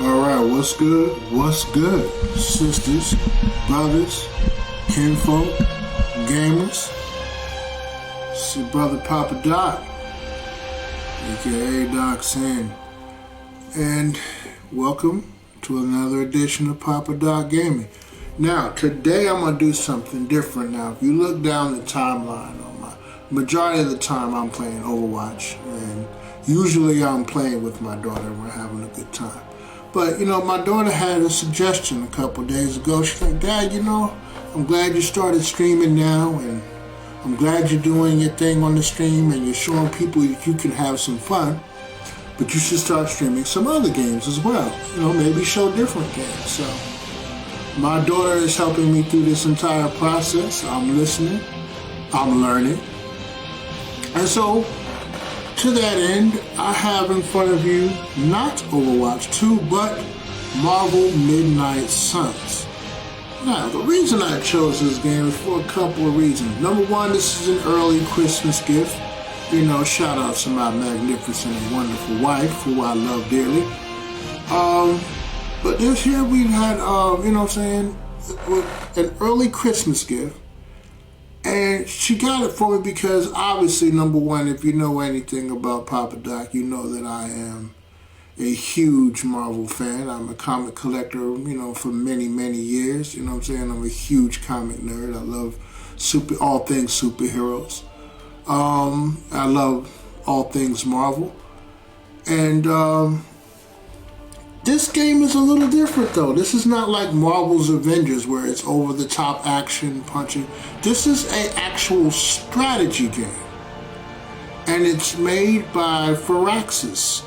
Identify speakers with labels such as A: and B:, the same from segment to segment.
A: Alright, what's good? What's good? Sisters, brothers, kinfolk, gamers. It's your brother Papa Doc, aka Doc Sin. And welcome to another edition of Papa Doc Gaming. Now, today I'm going to do something different. Now, if you look down the timeline, on my majority of the time I'm playing Overwatch. And usually I'm playing with my daughter and we're having a good time. But, my daughter had a suggestion a couple days ago. She's like, Dad, I'm glad you started streaming now, and I'm glad you're doing your thing on the stream, and you're showing people that you can have some fun, but you should start streaming some other games as well. Maybe show different games. So, my daughter is helping me through this entire process. I'm listening. I'm learning. And so, to that end, I have in front of you not Overwatch 2, but Marvel Midnight Suns. Now, the reason I chose this game is for a couple of reasons. Number one, this is an early Christmas gift. Shout out to my magnificent and wonderful wife, who I love dearly. But this year we've had, an early Christmas gift. And she got it for me because obviously, number one, if you know anything about Papa Doc, you know that I am a huge Marvel fan. I'm a comic collector, for many, many years. I'm a huge comic nerd. I love all things superheroes. I love all things Marvel. And this game is a little different, though. This is not like Marvel's Avengers, where it's over-the-top action, punching. This is an actual strategy game. And it's made by Firaxis,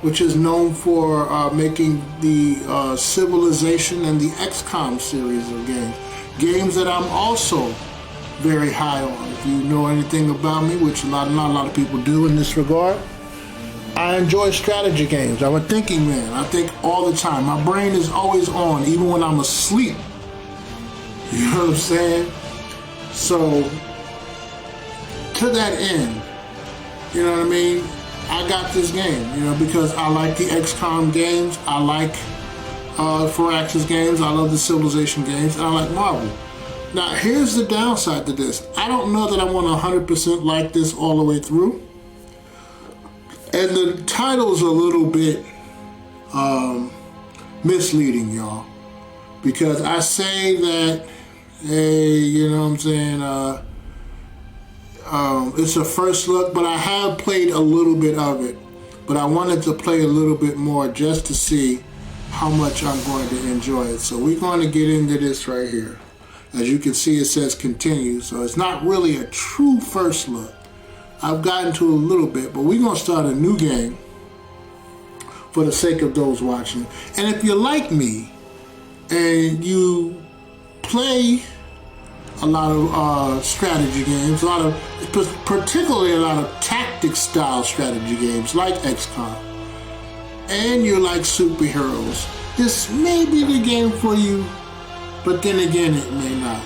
A: which is known for making the Civilization and the XCOM series of games. Games that I'm also very high on. If you know anything about me, which not a lot of people do in this regard, I enjoy strategy games. I'm a thinking man. I think all the time. My brain is always on, even when I'm asleep. You know what I'm saying? So, to that end, I got this game, because I like the XCOM games. I like Firaxis games. I love the Civilization games. And I like Marvel. Now, here's the downside to this. I don't know that I want to 100% like this all the way through. And the title's a little bit misleading, y'all. Because I say that, hey, it's a first look, but I have played a little bit of it. But I wanted to play a little bit more just to see how much I'm going to enjoy it. So we're going to get into this right here. As you can see, it says continue. So it's not really a true first look. I've gotten to a little bit, but we're going to start a new game for the sake of those watching. And if you're like me and you play a lot of strategy games, particularly a lot of tactic style strategy games like XCOM, and you like superheroes, this may be the game for you, but then again, it may not.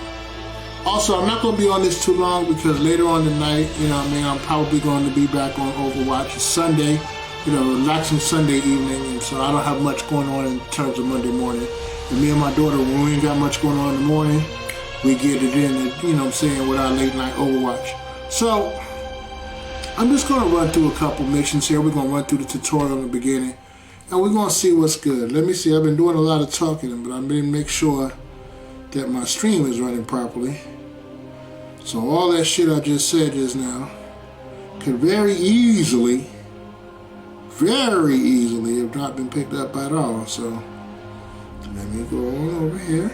A: Also, I'm not going to be on this too long because later on tonight, I'm probably going to be back on Overwatch. It's Sunday, relaxing Sunday evening, and so I don't have much going on in terms of Monday morning. And me and my daughter, when we ain't got much going on in the morning, we get it in, with our late night Overwatch. So, I'm just going to run through a couple missions here. We're going to run through the tutorial in the beginning, and we're going to see what's good. Let me see. I've been doing a lot of talking, but I'm going to make sure that my stream is running properly. So all that shit I just said just now could very easily have not been picked up at all. So let me go on over here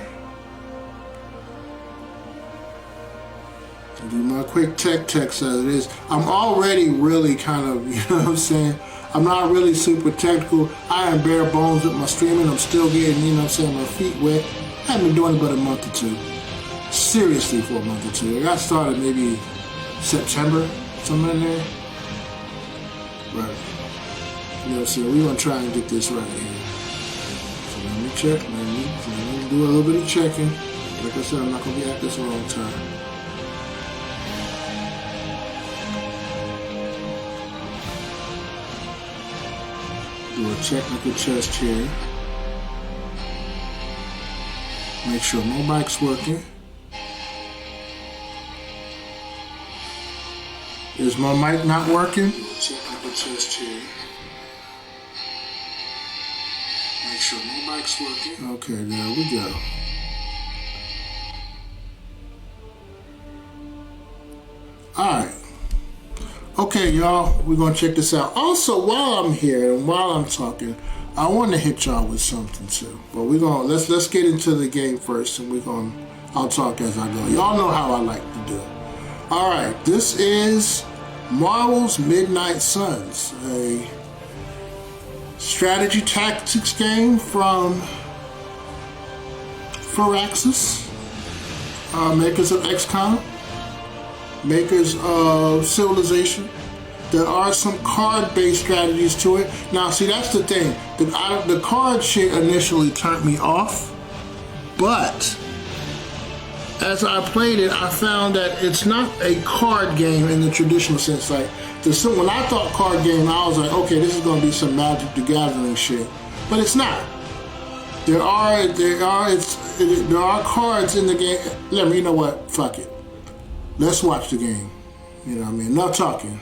A: and do my quick tech text as it is. I'm already really kind of, you know what I'm saying? I'm not really super technical. I am bare bones with my streaming. I'm still getting, you know what I'm saying, my feet wet. I haven't been doing it but a month or two. Seriously, for a month or two. I got started maybe September, somewhere in there. Right. You know, so we're going to try and get this right here. So let me check. Let me do a little bit of checking. Like I said, I'm not going to be at this a long time. Do a technical test here. Make sure my mic's working. Is my mic not working? Technical test here. Make sure my mic's working. Okay, there we go. Alright. Okay, y'all, we're gonna check this out. Also, while I'm here and while I'm talking, I want to hit y'all with something too. But we're gonna let's get into the game first, and I'll talk as I go. Y'all know how I like to do. All right, this is Marvel's Midnight Suns, a strategy tactics game from Firaxis, makers of XCOM, makers of Civilization. There are some card-based strategies to it. Now, see, that's the thing. The card shit initially turned me off, but as I played it, I found that it's not a card game in the traditional sense. Like, when I thought card game, I was like, okay, this is going to be some Magic the Gathering shit, but it's not. There are cards in the game. You know what? Fuck it. Let's watch the game. You know what I mean? Not talking.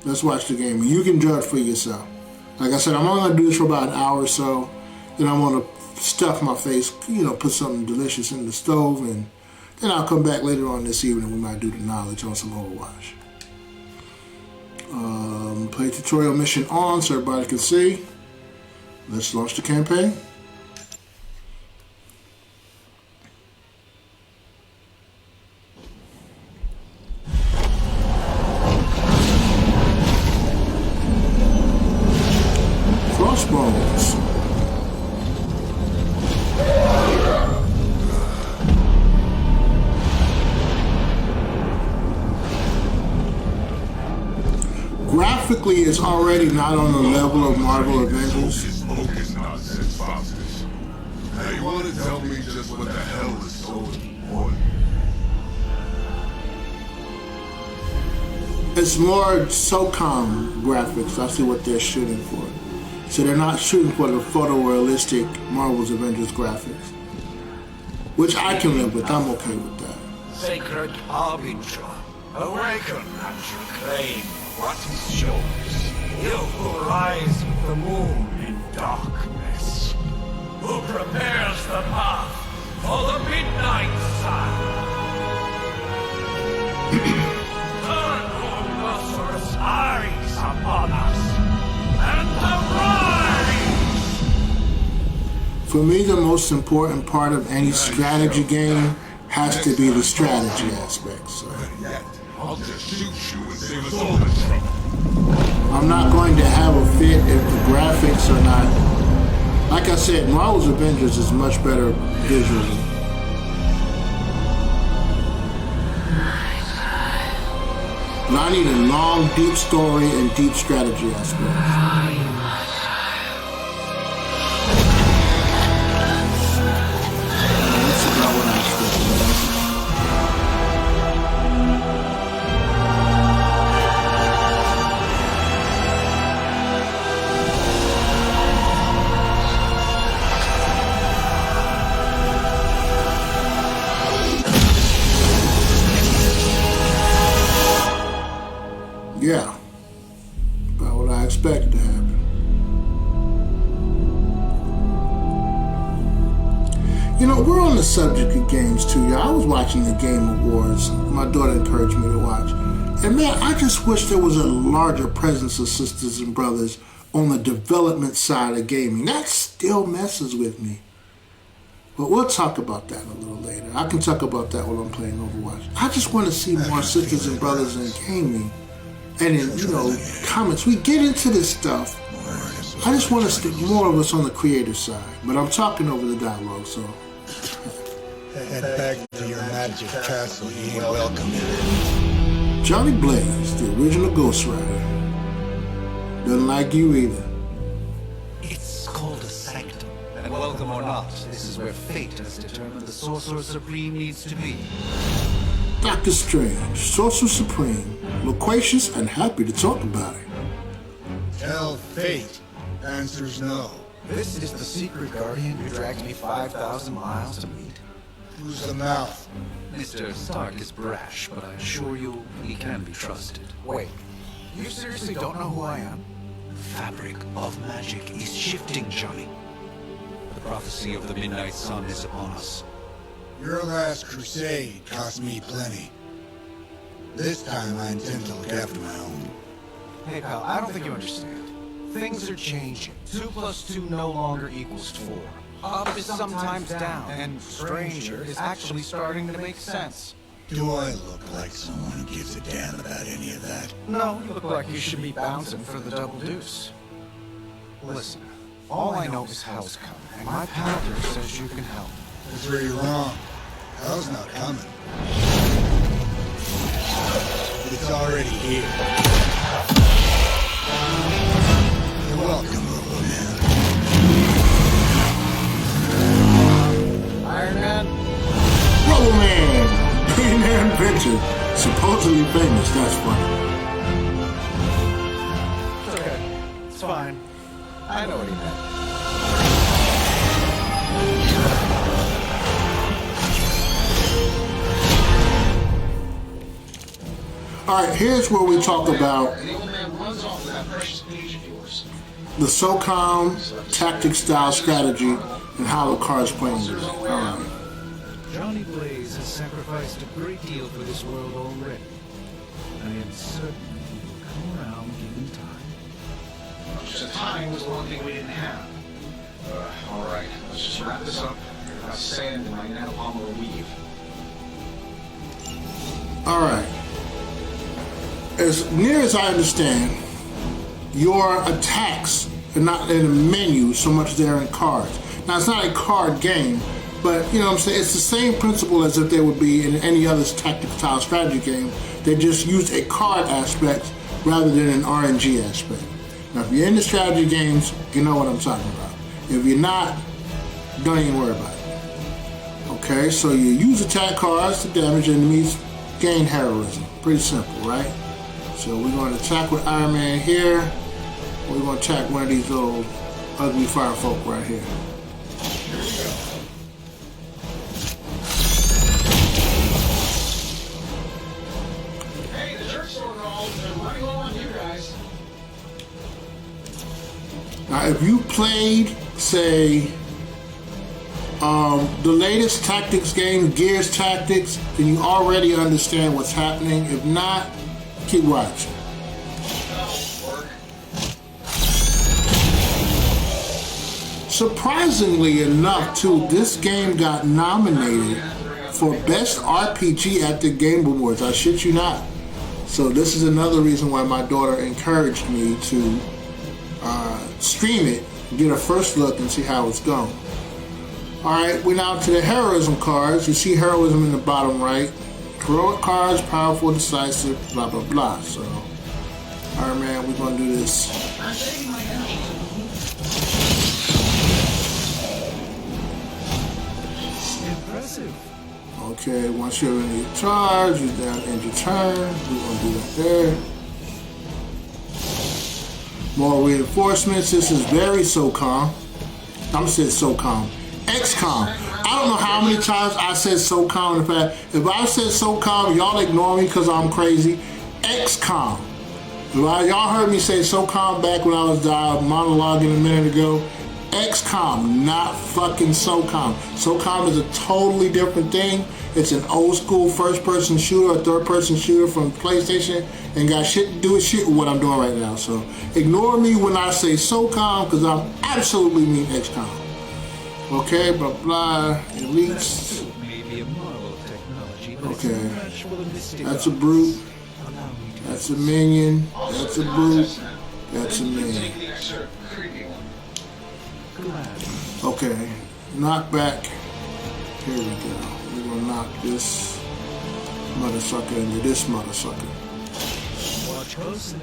A: Let's watch the game, and you can judge for yourself. Like I said, I'm only going to do this for about an hour or so. Then I'm going to stuff my face, you know, put something delicious in the stove, and then I'll come back later on this evening. We might do the knowledge on some Overwatch. Play tutorial mission on so everybody can see. Let's launch the campaign. Crossbones. Graphically, it's already not on the level of Marvel Avengers.
B: Now you want to tell me just what the hell is so important?
A: It's more SOCOM graphics. I see what they're shooting for. So they're not shooting for the photorealistic Marvel's Avengers graphics, which I can live with. I'm okay with that.
C: Sacred Harbinger, awaken and reclaim what is yours. You who rise with the moon in darkness, who prepares the path for the midnight sun. Turn your lustrous eyes upon us and arise!
A: For me, the most important part of any strategy game has to be the strategy aspect. So
B: I'll just shoot you and save us all the trouble.
A: I'm not going to have a fit if the graphics are not. Like I said, Marvel's Avengers is much better visually. But I need a long, deep story and deep strategy aspect. Yeah. You know, we're on the subject of games too, y'all. I was watching the Game Awards. My daughter encouraged me to watch. And man, I just wish there was a larger presence of sisters and brothers on the development side of gaming. That still messes with me. But we'll talk about that a little later. I can talk about that while I'm playing Overwatch. I just want to see more sisters and brothers in gaming. And in, comments. We get into this stuff. I just want to stick more of us on the creative side. But I'm talking over the dialogue, so.
D: Head back to your magic castle. You ain't welcome here.
A: Johnny Blaze, the original Ghost Rider. Doesn't like you either.
E: It's called a sanctum. And welcome or not, this is where fate has determined the Sorcerer Supreme needs to be.
A: Doctor Strange, Sorcerer Supreme, loquacious and happy to talk about it.
D: Tell fate. Answers no.
F: This is the secret guardian who dragged me 5,000 miles to meet.
D: Who's the mouth?
E: Mr. Stark is brash, but I assure you he can be trusted.
F: Wait, you seriously don't know who I am?
E: The fabric of magic is shifting, Johnny. The prophecy of the Midnight Sun is upon us.
D: Your last crusade cost me plenty. This time I intend to look after my own.
F: Hey pal, I don't think you understand. Things are changing. 2 + 2 no longer equals 4. Up is sometimes down, and stranger is actually starting to make sense.
D: Do I look like someone who gives a damn about any of that?
F: No, you look like you should be bouncing for the double deuce. Listen, all I know is hell's coming, and my paladin says you can help.
D: That's where you're wrong. Hell's not coming. It's already here. You're welcome, Robo-Man.
F: Iron Man?
A: Robo-Man! Green picture. Supposedly famous, that's funny.
F: It's okay. It's fine. I know what he meant.
A: Alright, here's where we talk about the SOCOM tactic style strategy and how the cards play into it. Alright.
E: Johnny Blaze has sacrificed a great deal for this world already. I am certain he will come around given time.
G: Just time was the one thing we didn't have. All right, let's just wrap this up. I've got sand in my nanopolymer weave.
A: Alright. As near as I understand, your attacks are not in a menu so much they're in cards. Now, it's not a card game, but, you know what I'm saying, it's the same principle as if they would be in any other tactical style strategy game. They just use a card aspect rather than an RNG aspect. Now, if you're into strategy games, you know what I'm talking about. If you're not, don't even worry about it. Okay, so you use attack cards to damage enemies, gain heroism. Pretty simple, right? So we're going to attack with Iron Man here. We're going to attack one of these little ugly fire folk right here.
D: Here we go.
G: Hey, the jerk sword rolls. They're running low on you guys.
A: Now, if you played, say, the latest tactics game, Gears Tactics, then you already understand what's happening. If not, keep watching. Surprisingly enough, too, this game got nominated for Best RPG at the Game Awards. I shit you not. So this is another reason why my daughter encouraged me to stream it, get a first look, and see how it's going. Alright, we're now to the heroism cards. You see heroism in the bottom right. Heroic cards, powerful, decisive, blah, blah, blah. So, alright, man, we're going to do this.
E: Impressive.
A: Okay, once you're in your charge, you down end your turn. We're going to do that there. More reinforcements. This is very SOCOM. I'm going to say SOCOM. XCOM. I don't know how many times I said SOCOM. In fact, if I said SOCOM, y'all ignore me because I'm crazy. XCOM. Y'all heard me say SOCOM back when I was monologuing a minute ago. XCOM, not fucking SOCOM. SOCOM is a totally different thing. It's an old school first person shooter, a third person shooter from PlayStation, and got shit to do with shit with what I'm doing right now. So ignore me when I say SOCOM, because I'm absolutely mean XCOM. Okay, blah blah, elites.
E: Maybe a marvel of technology, but it's
A: Okay,
E: a match for the mystic
A: that's a
E: arts.
A: brute,
E: Allow me to
A: that's a minion, that's a brute, that's a minion.
G: Take the extra creepy one.
E: gladly.
A: Okay, knockback. Here we go. We're gonna knock this mother sucker into this mother sucker.
E: Watch closely.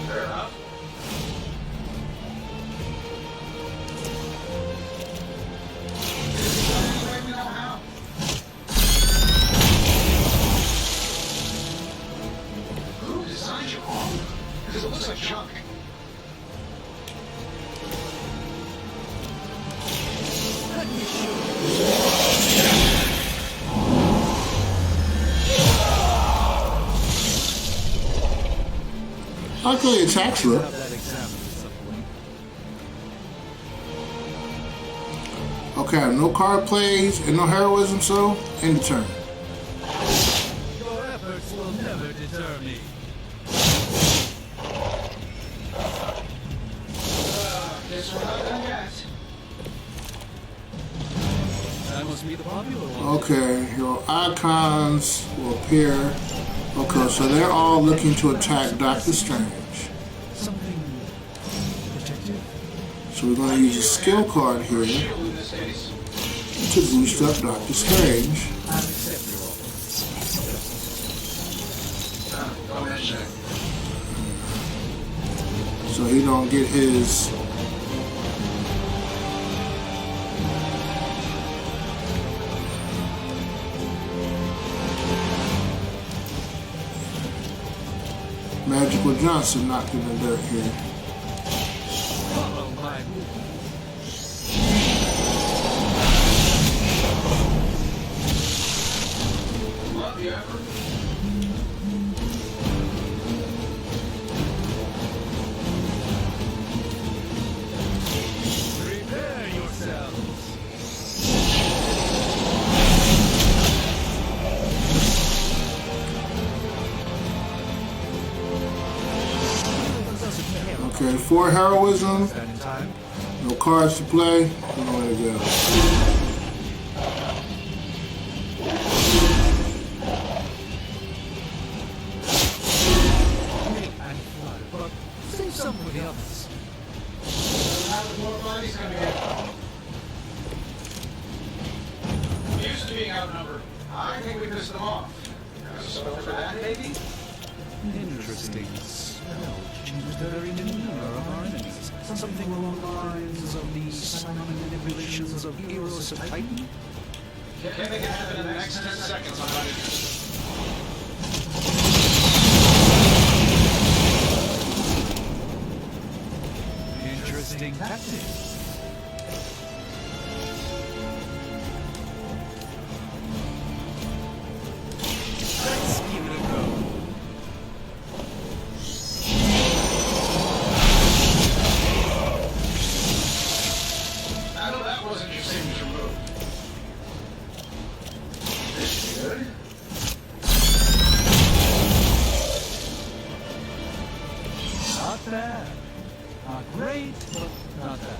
G: Fair enough. Let me know how. Who designed your armor? Because it looks like junk.
A: I like the attacks look.
E: Have that examined at some point.
A: Okay, no card plays and no heroism, so end the turn.
E: Your efforts will never deter me.
G: Guess we're not done yet.
E: That must be the popular one.
A: Okay, your icons will appear. Okay, so they're all looking to attack Doctor Strange.
E: Something protective.
A: So we're going to use a skill card here
G: Shield in this case.
A: to boost up Doctor Strange.
E: I'll accept your offer.
G: Don't mention it.
A: So he don't get his Magical Johnson knocked in the dirt here.
E: Follow my move.
G: Love the effort.
E: Prepare yourselves.
A: Okay, 4 heroism,
E: That in time.
A: no cards to play. We know where to go.
E: And fly, but save some for the others.
G: How much more fun he's gonna get? Used to being outnumbered. I think we pissed them off. Got a spell for that, maybe?
E: Interesting. Spell changes the very demeanor of our enemies. Something along the lines of the sonic manipulations of heroes of Titan.
G: Can make it happen in the next 10 seconds on my
E: Interesting tactic. Let's give it a go.
G: I know that wasn't your signature move. This should be good.
E: Not bad. Not great, but not bad.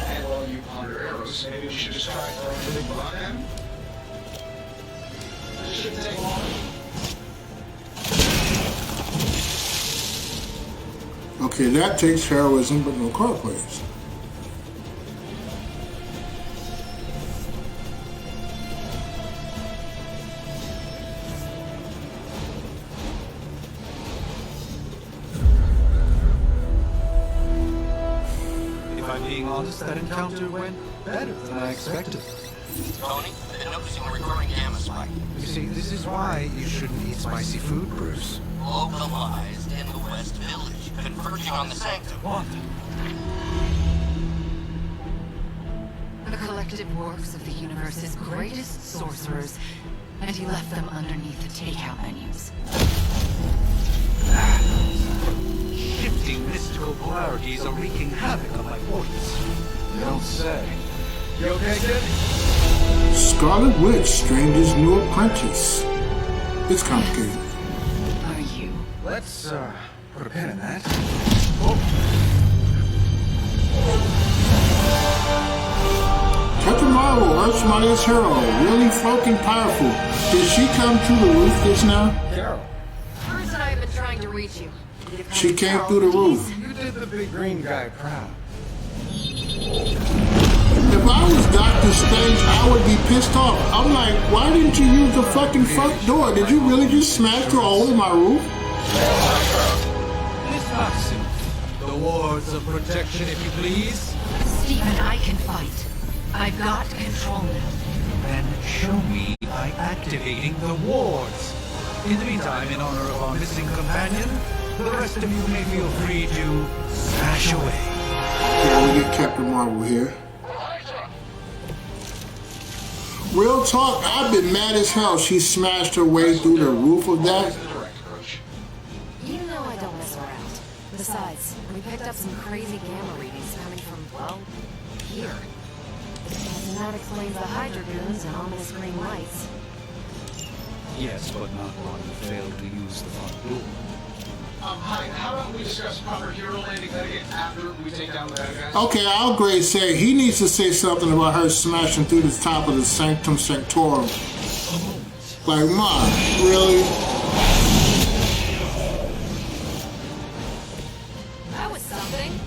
G: And while you ponder arrows, maybe we should just try throwing a big block at him. This shouldn't take long.
A: Okay, that takes heroism, but no card plays.
F: If I'm being honest, that encounter went better than I expected.
H: Tony, I've been noticing a recurring gamma spike.
F: You see, this is why you shouldn't eat spicy food, Bruce.
H: Localized in the West Village, converging on the sanctum.
E: What?
I: The collective works of the universe's greatest sorcerers and he left them underneath the takeout menus.
E: Shifting mystical polarities are wreaking havoc on my portals.
F: You don't say. You okay, kid?
A: Scarlet Witch, Stranger's new apprentice. It's complicated.
I: Are you?
F: Let's, put a pin in that.
A: Captain Marvel, Earth's mightiest hero, really fucking powerful. Did she come through the roof just now?
F: Carol,
I: Bruce and I have been trying to reach you.
A: She came through the roof.
F: you did the big green guy proud.
A: If I was Doctor Strange, I would be pissed off. I'm like, why didn't you use the fucking front door? Did you really just smash through all of my roof?
E: Miss Watson, the wards of protection, if you please.
I: Stephen, I can fight. I've got control now.
E: Then show me by activating the wards. In the meantime, in honor of our missing companion, the rest of you may feel free to smash away.
A: Yeah, we get Captain Marvel here. Real talk, I've been mad as hell. She smashed her way through the roof of that.
I: You know I don't mess around. Besides, we picked up some crazy gamma readings coming from, well, here. And that explains the Hydra goons and ominous green lights.
E: Yes, but not while you failed to use the front door.
G: Hi, how about we discuss proper hero landing etiquette after we take down the bad guys?
A: Okay, I'll grade say he needs to say something about her smashing through the top of the Sanctum Sanctorum. Like, Mom, really?
I: That was something.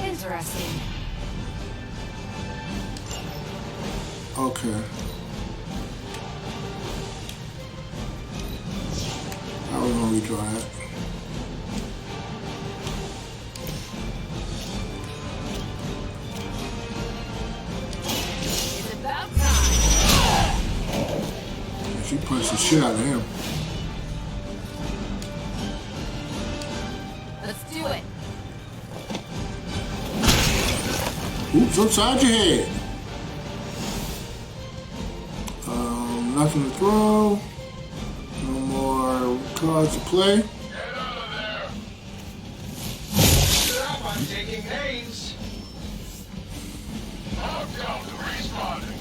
I: Interesting.
A: Okay. I was gonna retry it.
I: It's about time.
A: She punched the shit out of him.
I: Let's do it.
A: Oops, upside your head. Nothing to throw. No more cards to play.
G: Get out of there! Get up, I'm taking names! Lock down to respawning.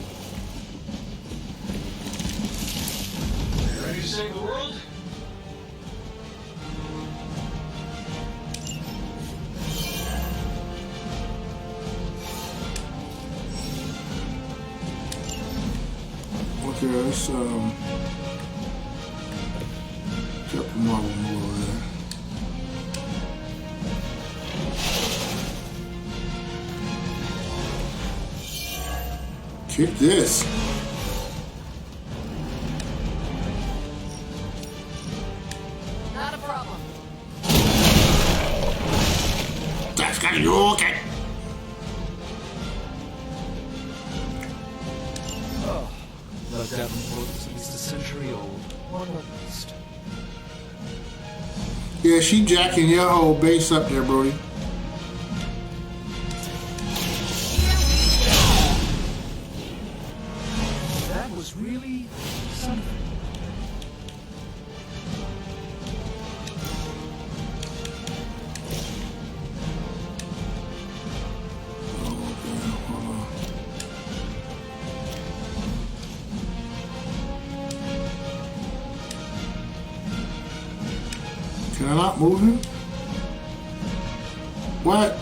G: You ready to save the world?
A: Okay, let's Captain Marvel move over there. Kick this.
I: Not a problem.
A: That's gotta you okay.
E: The Davenport is at least a century old, or at least.
A: Yeah, she jacking your whole base up there, Brody.
E: That was really something.
A: Can I not move him? What?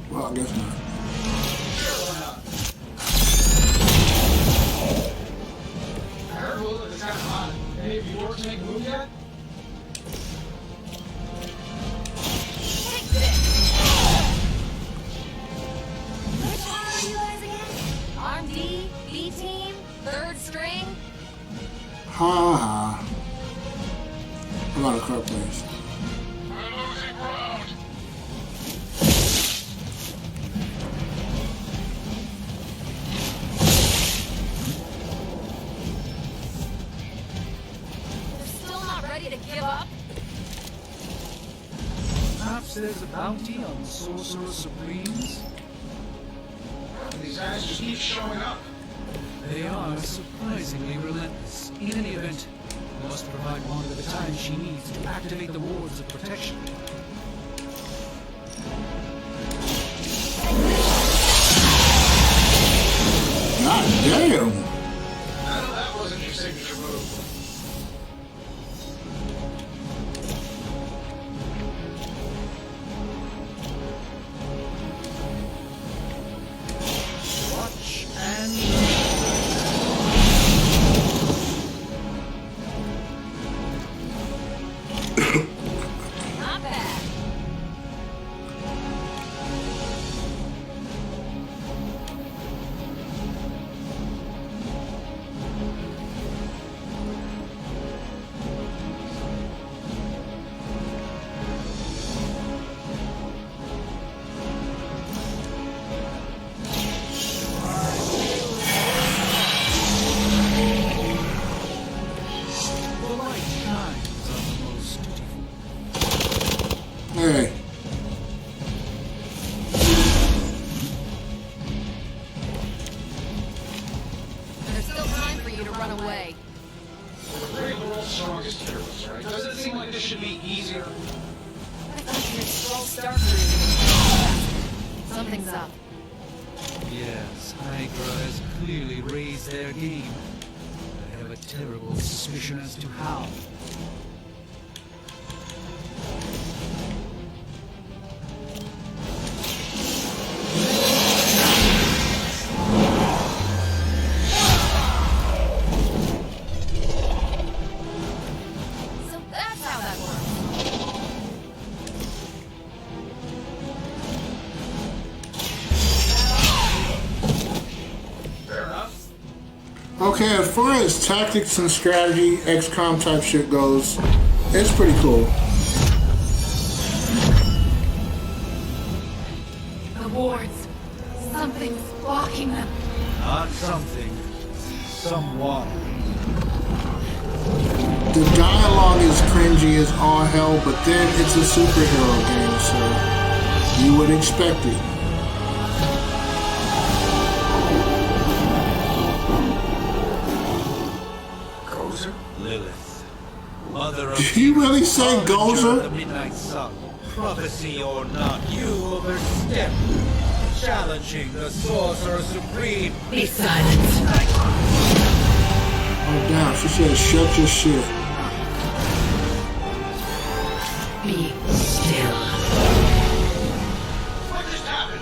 A: Well, I guess not.
G: I heard Will at the time hot. Any of you orcs make a move yet?
I: Take this. Which one are you guys again? Arm D, B team, third string.
A: Ha ha. I'm out of card plays.
B: We're losing ground.
E: there's a bounty on Sorcerer Supremes?
G: These guys just keep showing up.
E: They are surprisingly relentless. In any event, you must provide Wanda the time she needs to activate the wards of protection.
A: God damn.
G: That wasn't your signature move.
E: Watch and
I: Not bad.
E: the light shines on the most dutiful.
A: Hey.
I: There's still time for you to run away.
G: We're the world's strongest heroes, right? Doesn't it seem like this should be easier?
I: I thought your scroll start moving. Something's up.
E: Yes, Hydra has clearly raised their game. I have a terrible suspicion as to how.
I: So that's how that works.
G: Fair enough.
A: Okay, as far as tactics and strategy, XCOM type shit goes, it's pretty cool.
I: The wards. Something's blocking them.
E: Not something. Someone.
A: The dialogue is cringy as all hell, but then it's a superhero game, so you would expect it.
G: Gozer?
E: Lilith. Mother of...
A: Did he really say
E: Harbinger of
A: Gozer?
E: the Midnight Sun. Prophecy or not, you overstep. Challenging the Sorcerer Supreme.
I: Be silent.
A: Oh damn, she said shut your shit.
I: Be still.
G: What just happened?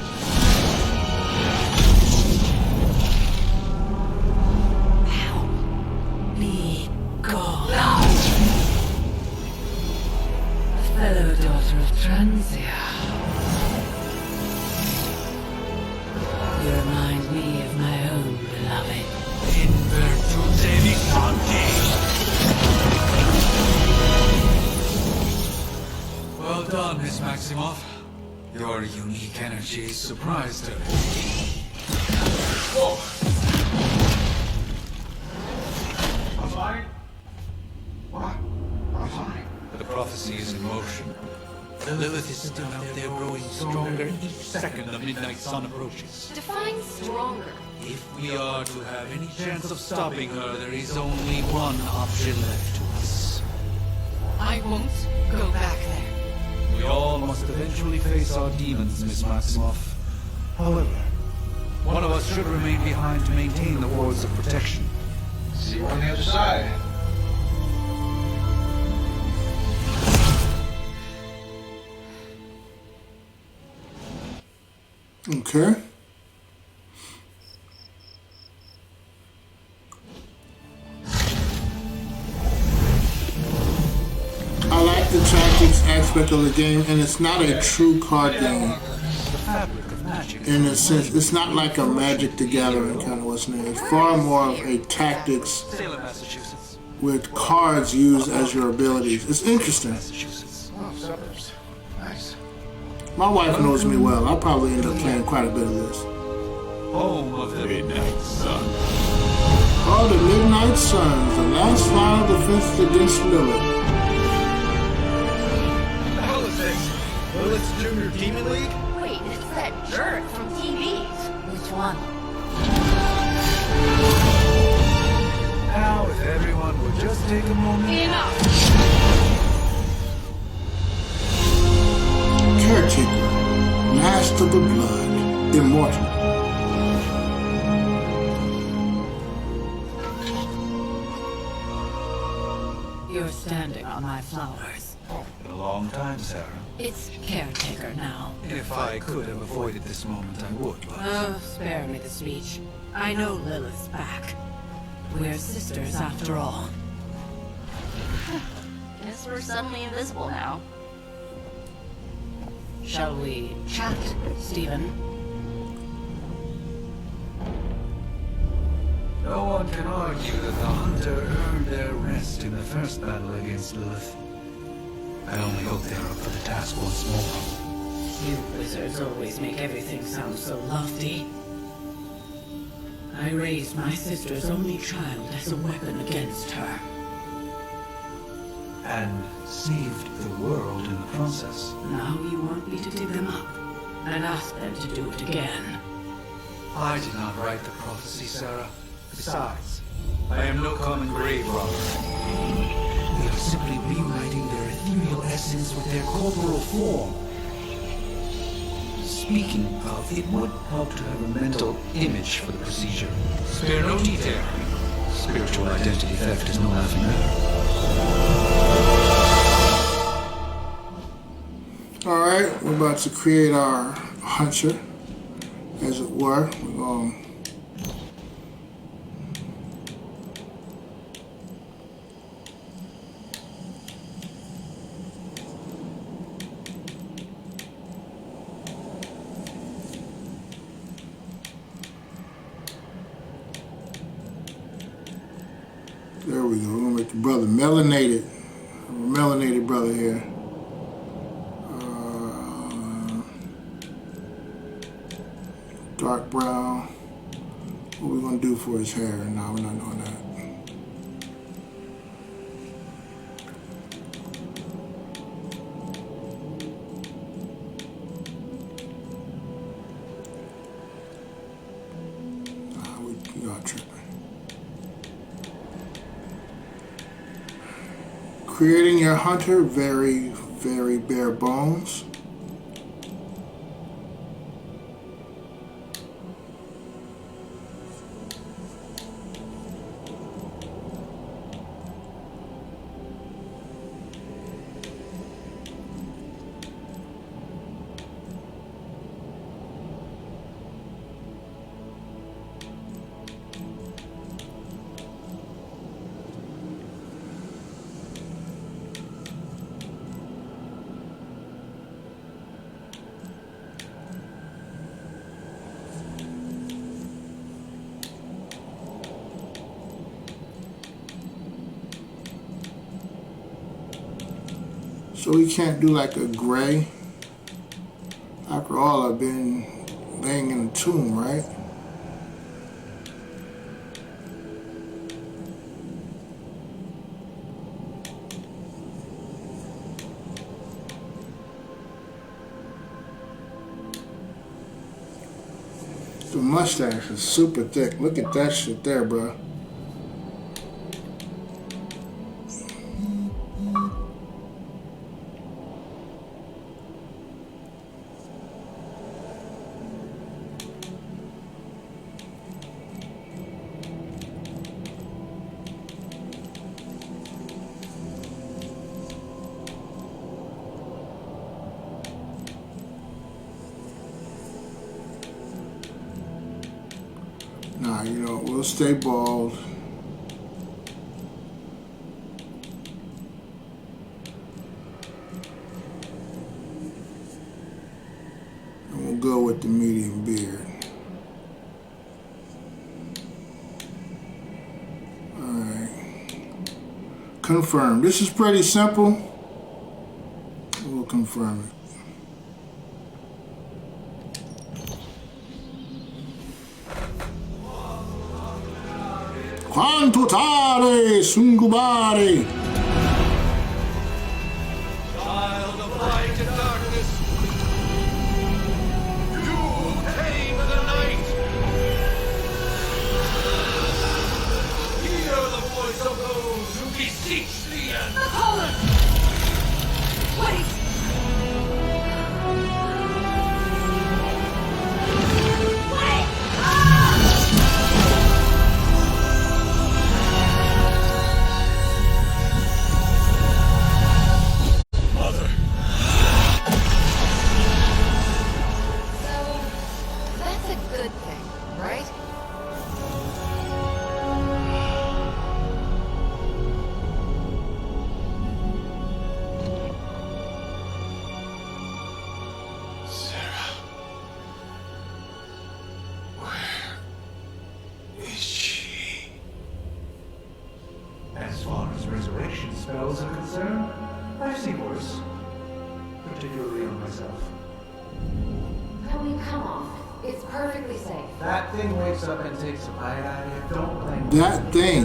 I: Be gone. Fellow daughter of Transia. You remind me of my own beloved.
E: In virtute vivanti. Well done, Miss Maximoff. Your unique energy surprised her.
G: Whoa! I'm fine? What? I'm fine.
E: The prophecy is in motion. Lilith is still out there growing stronger each second the Midnight Sun approaches.
I: Define stronger.
E: If we are to have any chance of stopping her, there is only one option left to us.
I: I won't go back there.
E: We all must eventually face our demons, Miss Maximoff. However, one of us should remain behind to maintain the wards of protection.
G: See you on the other side.
A: Okay. I like the tactics aspect of the game, and it's not a true card game.
E: The fabric of magic.
A: In a sense, it's not like a Magic the Gathering kind of what's name. It's far more of a tactics
E: Salem, Massachusetts.
A: with cards used as your abilities. It's interesting.
E: Massachusetts.
G: Oh, suburbs. Nice.
A: My wife knows me well. I'll probably end up playing quite a bit of this.
E: Home of the Midnight Sun.
A: Oh, the Midnight Suns, the last line of defense against Lilith.
G: What the hell is this?
E: Lilith's
F: Demon League?
I: Wait, it's that jerk from TV. Which one?
E: Now, if everyone would just take a moment.
I: Enough!
A: Caretaker, last of the blood, immortal.
J: You're standing on my flowers.
E: Been a long time, Sarah.
J: It's caretaker now.
E: If I could have avoided this moment, I would, but...
J: Oh, spare me the speech. I know Lilith's back. We're sisters after all.
I: Guess we're suddenly invisible now.
J: Shall we chat, Stephen?
E: No one can argue that the Hunter earned their rest in the first battle against Lilith. I only hope they're up for the task once more.
J: You wizards always make everything sound so lofty. I raised my sister's only child as a weapon against her.
E: And saved the world in the process.
J: Now you want me to dig them up and ask them to do it again.
E: I did not write the prophecy, Sarah. Besides, I am no common grave robber. They are simply reuniting their ethereal essence with their corporal form. Speaking of, it would help to have a mental image for the procedure. Spare no detail. Spiritual identity theft is no laughing matter.
A: Alright, we're about to create our hunter, as it were. We're going there we go. We're gonna make the brother melanated. A melanated brother here. Dark brown. What are we gonna do for his hair? No, we're not doing that. We are tripping. Creating your hunter, very, very bare bones. So we can't do like a gray. After all, I've been laying in a tomb, right? The mustache is super thick. Look at that shit there, bro. Nah, you know, we'll stay bald. And we'll go with the medium beard. Alright. Confirm. This is pretty simple. We'll confirm it. Quanto tale, sungubare!
C: Child of light and darkness,
E: levels are concerned, I've seen worse. Particularly on myself.
I: I mean, come on. It's perfectly safe.
F: That thing wakes up and takes a bite out of you. Don't blame me.
A: That thing.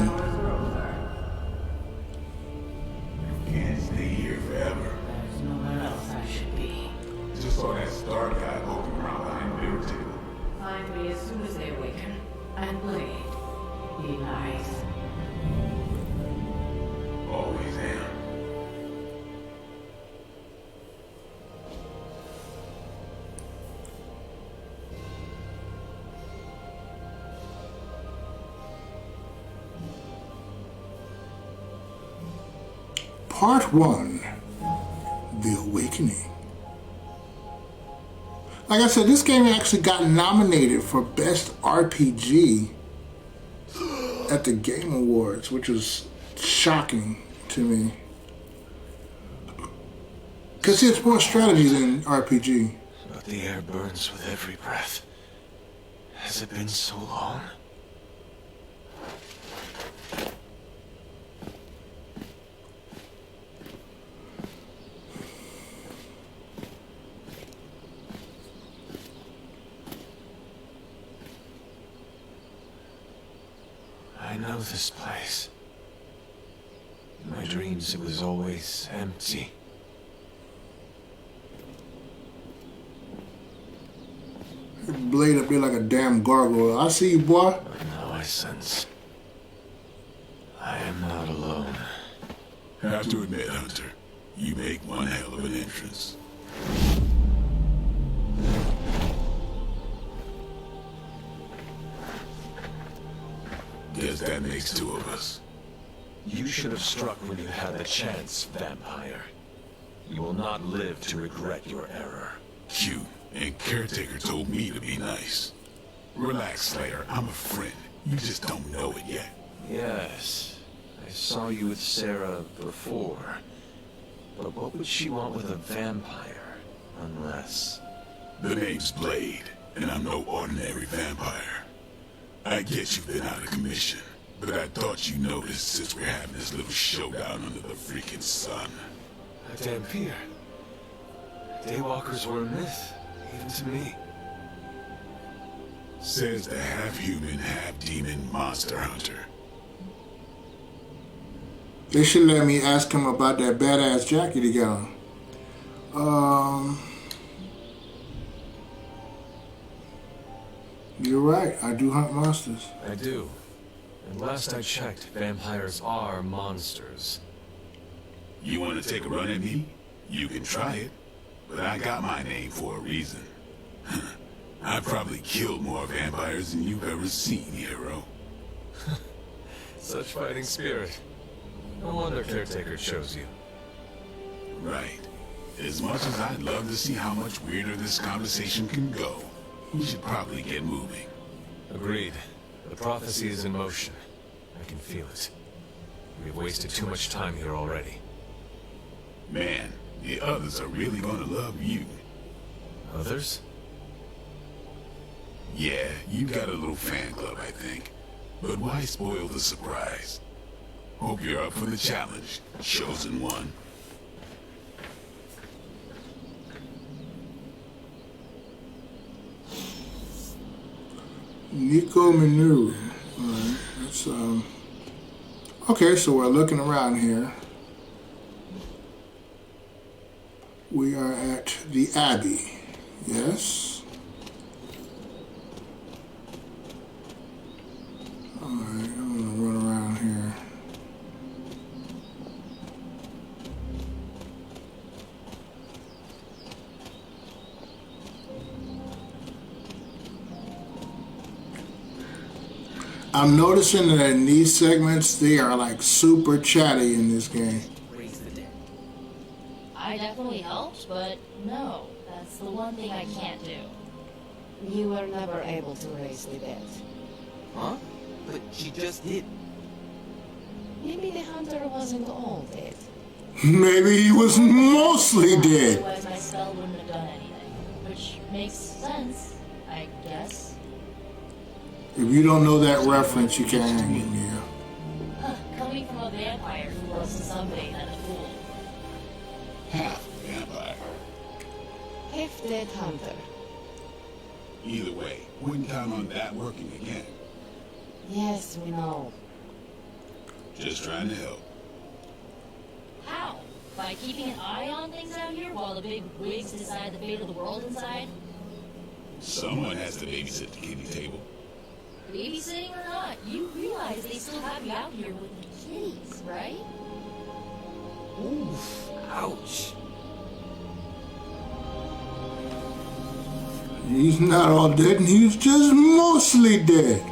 B: You can't stay here forever.
J: There's nowhere else I should be.
B: Just saw that star guy poking around behind the mirror table.
J: Find me as soon as they awaken. And Blade, be nice.
B: Always am.
A: Part 1, The Awakening. Like I said, this game actually got nominated for Best RPG at the Game Awards, which was shocking to me. Because it's more strategy than RPG.
C: But the air burns with every breath. Has it been so long? I know this place. In my dreams, it was always empty.
A: Blade up there like a damn gargoyle. I see you, boy.
C: But now I sense I am not alone.
B: Have to admit, Hunter, you make one hell of an entrance. Guess that makes two of us.
C: You should have struck when you had the chance, vampire. You will not live to regret your error.
B: Q and Caretaker told me to be nice. Relax, Slayer. I'm a friend. You just don't know it yet.
C: Yes, I saw you with Sarah before. But what would she want with a vampire? Unless...
B: The name's Blade, and I'm no ordinary vampire. I get you've been out of commission, but I thought you noticed since we're having this little showdown under the freaking sun.
C: A Dampier. Daywalkers were a myth, even to me.
B: Says the half-human, half-demon monster hunter.
A: They should let me ask him about that badass jacket he got on. You're right, I do hunt monsters.
C: I do. And last I checked, vampires are monsters.
B: You want to take a run at me? You can try it. But I got my name for a reason. I've probably killed more vampires than you've ever seen, hero.
C: Such fighting spirit. No wonder Caretaker chose you.
B: Right. As much as I'd love to see how much weirder this conversation can go, we should probably get moving.
C: Agreed. The prophecy is in motion. I can feel it. We've wasted too much time here already.
B: Man, the others are really gonna love you.
C: Others?
B: Yeah, you got a little fan club, I think. But why spoil the surprise? Hope you're up for the challenge, chosen one.
A: Nico Manu. Alright, that's okay, so we're looking around here. We are at the Abbey. Yes. Alright, I'm gonna run around here. I'm noticing that in these segments, they are like super chatty in this game.
K: I definitely helped, but no, that's the one thing I can't do.
I: You were never able to raise the dead.
L: Huh? But she just did.
I: Maybe the hunter wasn't all dead.
A: Maybe he was mostly dead.
K: Otherwise my spell wouldn't have done anything. Which makes sense, I guess.
A: If you don't know that reference, you can't hang it, yeah.
K: Coming from a vampire who loves somebody that
J: gifted hunter.
B: Either way, wouldn't count on that working again.
J: Yes, we know.
B: Just trying to help.
K: How? By keeping an eye on things out here while the big wigs decide the fate of the world inside?
B: Someone has to babysit the kitty table.
K: Babysitting or not, you realize they still have you out here with the kitties, right?
E: Oof. Ouch.
A: He's not all dead, and he's just mostly dead.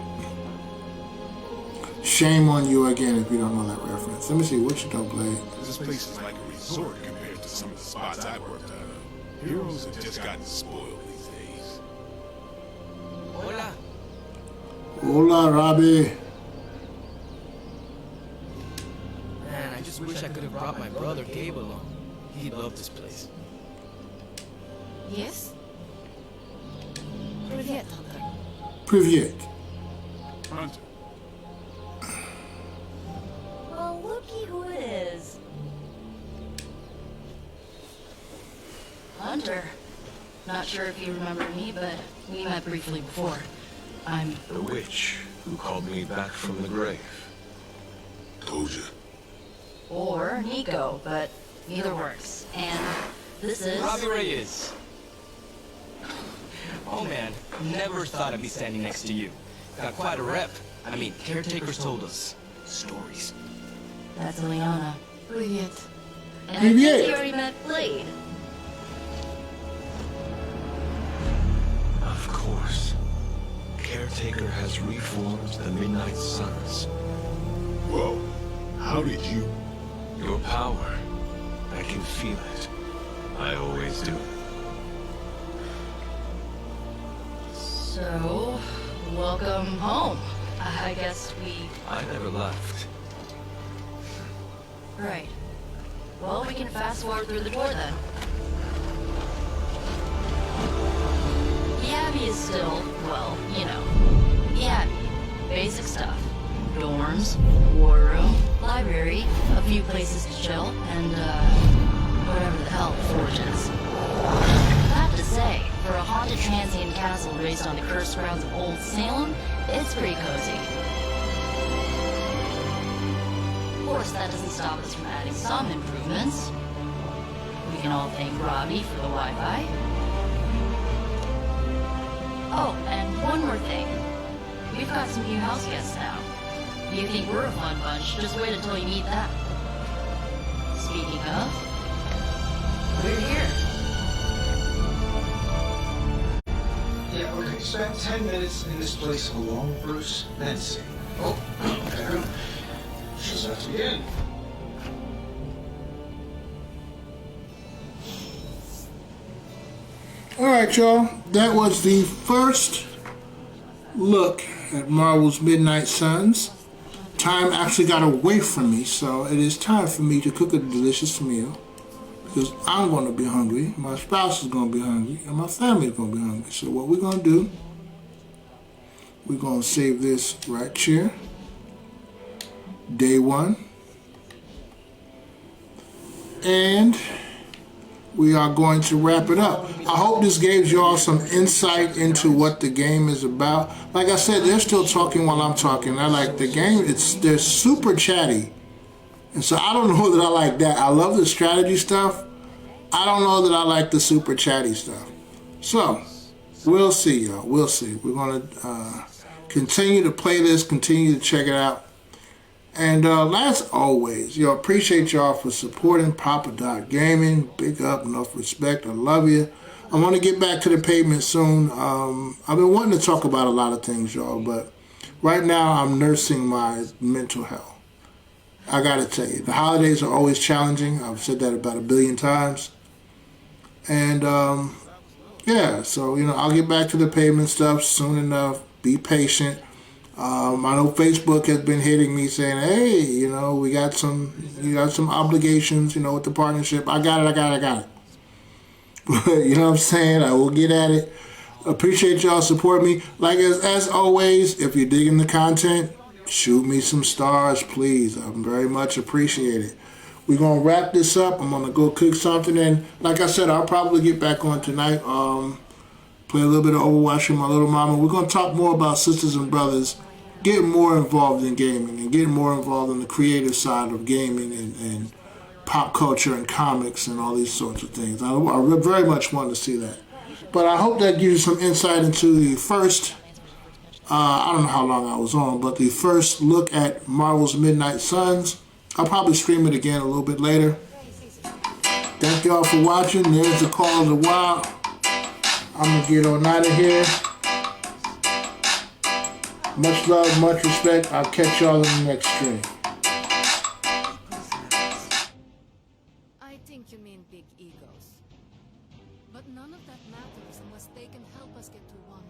A: Shame on you again if you don't know that reference. Let me see what you don't play.
B: This place is like a resort compared to some of the spots I've worked out of. Heroes have just gotten spoiled these days.
L: Hola.
A: Hola, Robbie.
L: Man, I just wish I could have brought my brother Gabe along. He'd love this place.
I: Yes? Привет, Hunter.
A: Привет.
B: Hunter.
K: Well, looky who it is. Hunter. Not sure if you remember me, but we met briefly before. I'm
M: the witch who called me back from the grave.
B: Told you.
K: or Neko, but either works. And this is
L: Robbie Reyes. Oh man, never thought I'd be standing next to you. Got quite a rep. I mean, caretakers told us stories.
K: That's Ileana.
I: Привет.
K: And I think you already met Blade.
M: Of course. Caretaker has reformed the Midnight Suns.
B: Whoa. How did you?
M: Your power. I can feel it. I always do.
K: So, welcome home. I guess we...
M: I never left.
K: Right. Well, we can fast forward through the door then. The Abbey is still, well, you know, the Abbey. Basic stuff. Dorms, war room, library, a few places to chill, and, whatever the hell the Forge is. I have to say, for a haunted transient castle raised on the cursed grounds of Old Salem, it's pretty cozy. Of course, that doesn't stop us from adding some improvements. We can all thank Robbie for the Wi-Fi. Oh, and one more thing. We've got some new house guests now. You think we're a fun bunch, just wait until you meet them. Speaking of, we're here.
G: Yeah, okay. Spend 10 minutes in this place alone, Bruce, then see. Oh, there. She's left again.
A: All right, y'all. That was the first look at Marvel's Midnight Suns. Time actually got away from me, so it is time for me to cook a delicious meal because I'm going to be hungry, my spouse is going to be hungry, and my family is going to be hungry. So what we're going to do, we're going to save this right here. Day one. And we are going to wrap it up. I hope this gave y'all some insight into what the game is about. Like I said, they're still talking while I'm talking. I like the game. They're super chatty. And so I don't know that I like that. I love the strategy stuff. I don't know that I like the super chatty stuff. So, we'll see, y'all. We'll see. We're going to continue to play this, continue to check it out. And as always, appreciate y'all for supporting Papa Doc Gaming. Big up, enough respect. I love you. I want to get back to the pavement soon. I've been wanting to talk about a lot of things, y'all, but right now I'm nursing my mental health. I got to tell you, the holidays are always challenging. I've said that about 1 billion times. And yeah, so, I'll get back to the pavement stuff soon enough. Be patient. I know Facebook has been hitting me saying, hey, we got some obligations, with the partnership. I got it. But, you know what I'm saying? I will get at it. Appreciate y'all support me. Like, as always, if you're digging the content, shoot me some stars, please. I'm very much appreciated. we're going to wrap this up. I'm going to go cook something. And like I said, I'll probably get back on tonight. Play a little bit of Overwatch with my little mama. We're going to talk more about sisters and brothers getting more involved in gaming and getting more involved in the creative side of gaming and pop culture and comics and all these sorts of things. I very much want to see that. But I hope that gives you some insight into the first, I don't know how long I was on, but the first look at Marvel's Midnight Suns. I'll probably stream it again a little bit later. Thank y'all for watching. There's the Call of the Wild. I'm going to get on out of here. Much love, much respect. I'll catch y'all in the next stream.
I: I think you mean big egos. But none of that matters unless they can help us get to Wanda.